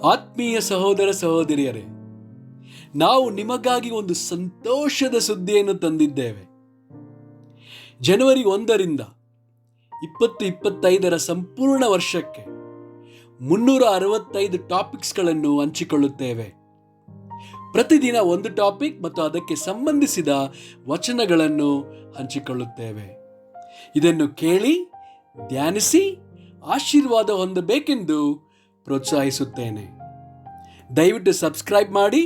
ಆತ್ಮೀಯ ಸಹೋದರ ಸಹೋದರಿಯರೇ, ನಾವು ನಿಮಗಾಗಿ ಒಂದು ಸಂತೋಷದ ಸುದ್ದಿಯನ್ನು ತಂದಿದ್ದೇವೆ. ಜನವರಿ 1ರಿಂದ 2025 ಸಂಪೂರ್ಣ ವರ್ಷಕ್ಕೆ 365 ಟಾಪಿಕ್ಸ್ಗಳನ್ನು ಹಂಚಿಕೊಳ್ಳುತ್ತೇವೆ. ಪ್ರತಿದಿನ ಒಂದು ಟಾಪಿಕ್ ಮತ್ತು ಅದಕ್ಕೆ ಸಂಬಂಧಿಸಿದ ವಚನಗಳನ್ನು ಹಂಚಿಕೊಳ್ಳುತ್ತೇವೆ. ಇದನ್ನು ಕೇಳಿ ಧ್ಯಾನಿಸಿ ಆಶೀರ್ವಾದ ಹೊಂದಬೇಕೆಂದು ಪ್ರೋತ್ಸಾಹಿಸುತ್ತೇನೆ. ದಯವಿಟ್ಟು ಸಬ್ಸ್ಕ್ರೈಬ್ ಮಾಡಿ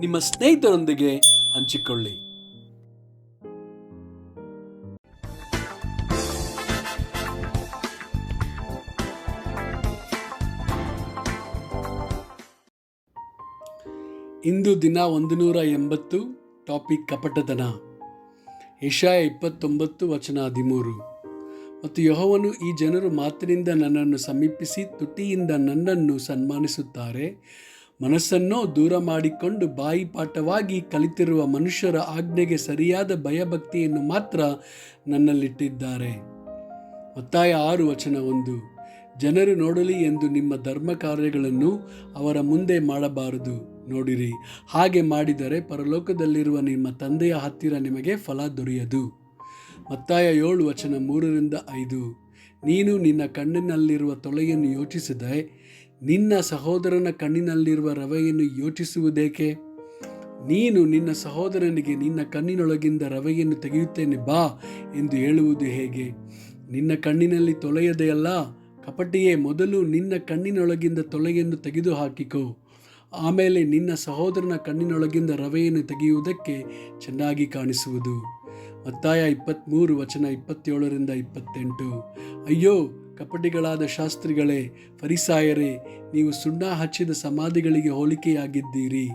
ನಿಮ್ಮ ಸ್ನೇಹಿತರೊಂದಿಗೆ ಹಂಚಿಕೊಳ್ಳಿ. ಇಂದು ದಿನ 180, ಟಾಪಿಕ್ ಕಪಟತನ. ಯೆಶಾಯ 29 ವಚನ 13. ಮತ್ತು ಯೆಹೋವನು, ಈ ಜನರು ಮಾತಿನಿಂದ ನನ್ನನ್ನು ಸಮೀಪಿಸಿ ತುಟಿಯಿಂದ ನನ್ನನ್ನು ಸನ್ಮಾನಿಸುತ್ತಾರೆ, ಮನಸ್ಸನ್ನೋ ದೂರ ಮಾಡಿಕೊಂಡು ಬಾಯಿಪಾಠವಾಗಿ ಕಲಿತಿರುವ ಮನುಷ್ಯರ ಆಜ್ಞೆಗೆ ಸರಿಯಾದ ಭಯಭಕ್ತಿಯನ್ನು ಮಾತ್ರ ನನ್ನಲ್ಲಿಟ್ಟಿದ್ದಾರೆ. ಮತ್ತಾಯ 6 ವಚನ 1. ಜನರು ನೋಡಲಿ ಎಂದು ನಿಮ್ಮ ಧರ್ಮ ಕಾರ್ಯಗಳನ್ನು ಅವರ ಮುಂದೆ ಮಾಡಬಾರದು. ನೋಡಿರಿ, ಹಾಗೆ ಮಾಡಿದರೆ ಪರಲೋಕದಲ್ಲಿರುವ ನಿಮ್ಮ ತಂದೆಯ ಹತ್ತಿರ ನಿಮಗೆ ಫಲ ದೊರೆಯದು. ಮತ್ತಾಯ 7 ವಚನ 3-5. ನೀನು ನಿನ್ನ ಕಣ್ಣಿನಲ್ಲಿರುವ ತೊಲೆಯನ್ನು ಯೋಚಿಸದೆ ನಿನ್ನ ಸಹೋದರನ ಕಣ್ಣಿನಲ್ಲಿರುವ ರವೆಯನ್ನು ಯೋಚಿಸುವುದೇಕೆ? ನೀನು ನಿನ್ನ ಸಹೋದರನಿಗೆ ನಿನ್ನ ಕಣ್ಣಿನೊಳಗಿಂದ ರವೆಯನ್ನು ತೆಗೆಯುತ್ತೇನೆ ಬಾ ಎಂದು ಹೇಳುವುದು ಹೇಗೆ? ನಿನ್ನ ಕಣ್ಣಿನಲ್ಲಿ ತೊಲೆಯದೆಯಲ್ಲ, ಕಪಟಿಯೇ, ಮೊದಲು ನಿನ್ನ ಕಣ್ಣಿನೊಳಗಿಂದ ತೊಲೆಯನ್ನು ತೆಗೆದು ಹಾಕಿಕೋ, ಆಮೇಲೆ ನಿನ್ನ ಸಹೋದರನ ಕಣ್ಣಿನೊಳಗಿಂದ ರವೆಯನ್ನು ತೆಗೆಯುವುದಕ್ಕೆ ಚೆನ್ನಾಗಿ ಕಾಣಿಸುವುದು. ಮತ್ತಾಯ 23 ವಚನ 27-28. ಅಯ್ಯೋ ಕಪಟಿಗಳಾದ ಶಾಸ್ತ್ರಿಗಳೇ, ಫರಿಸಾಯರೇ, ನೀವು ಸುಣ್ಣ ಹಚ್ಚಿದ ಸಮಾಧಿಗಳಿಗೆ ಹೋಲಿಕೆಯಾಗಿದ್ದೀರಿ.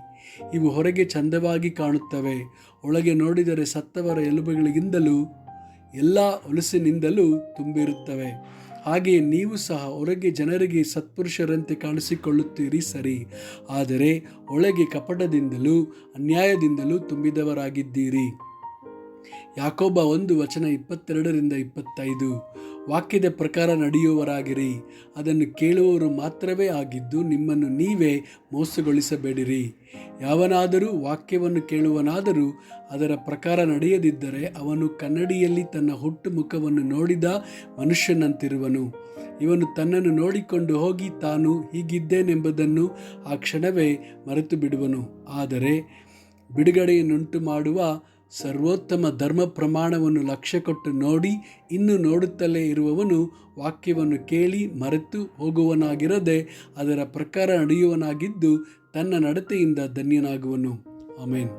ಇವು ಹೊರಗೆ ಚಂದವಾಗಿ ಕಾಣುತ್ತವೆ, ಒಳಗೆ ನೋಡಿದರೆ ಸತ್ತವರ ಎಲುಬುಗಳಿಗಿಂತಲೂ ಎಲ್ಲ ಹೊಲಸಿನಿಂದಲೂ ತುಂಬಿರುತ್ತವೆ. ಹಾಗೆಯೇ ನೀವು ಸಹ ಹೊರಗೆ ಜನರಿಗೆ ಸತ್ಪುರುಷರಂತೆ ಕಾಣಿಸಿಕೊಳ್ಳುತ್ತೀರಿ ಸರಿ, ಆದರೆ ಒಳಗೆ ಕಪಟದಿಂದಲೂ ಅನ್ಯಾಯದಿಂದಲೂ ತುಂಬಿದವರಾಗಿದ್ದೀರಿ. ಯಾಕೋಬ 1 ವಚನ 22-25. ವಾಕ್ಯದ ಪ್ರಕಾರ ನಡೆಯುವವರಾಗಿರಿ, ಅದನ್ನು ಕೇಳುವವರು ಮಾತ್ರವೇ ಆಗಿದ್ದು ನಿಮ್ಮನ್ನು ನೀವೇ ಮೋಸಗೊಳಿಸಬೇಡಿರಿ. ಯಾವನಾದರೂ ವಾಕ್ಯವನ್ನು ಕೇಳುವನಾದರೂ ಅದರ ಪ್ರಕಾರ ನಡೆಯದಿದ್ದರೆ ಅವನು ಕನ್ನಡಿಯಲ್ಲಿ ತನ್ನ ಹುಟ್ಟು ಮುಖವನ್ನು ನೋಡಿದ ಮನುಷ್ಯನಂತಿರುವನು. ಇವನು ತನ್ನನ್ನು ನೋಡಿಕೊಂಡು ಹೋಗಿ ತಾನು ಹೀಗಿದ್ದೇನೆಂಬುದನ್ನು ಆ ಕ್ಷಣವೇ ಮರೆತು ಬಿಡುವನು. ಆದರೆ ಬಿಡುಗಡೆಯನ್ನುಂಟು ಮಾಡುವ ಸರ್ವೋತ್ತಮ ಧರ್ಮ ಪ್ರಮಾಣವನ್ನು ಲಕ್ಷ್ಯ ಕೊಟ್ಟು ನೋಡಿ ಇನ್ನೂ ನೋಡುತ್ತಲೇ ಇರುವವನು ವಾಕ್ಯವನ್ನು ಕೇಳಿ ಮರೆತು ಹೋಗುವನಾಗಿರದೆ ಅದರ ಪ್ರಕಾರ ನಡೆಯುವನಾಗಿದ್ದು ತನ್ನ ನಡತೆಯಿಂದ ಧನ್ಯನಾಗುವನು. ಆಮೆನ್.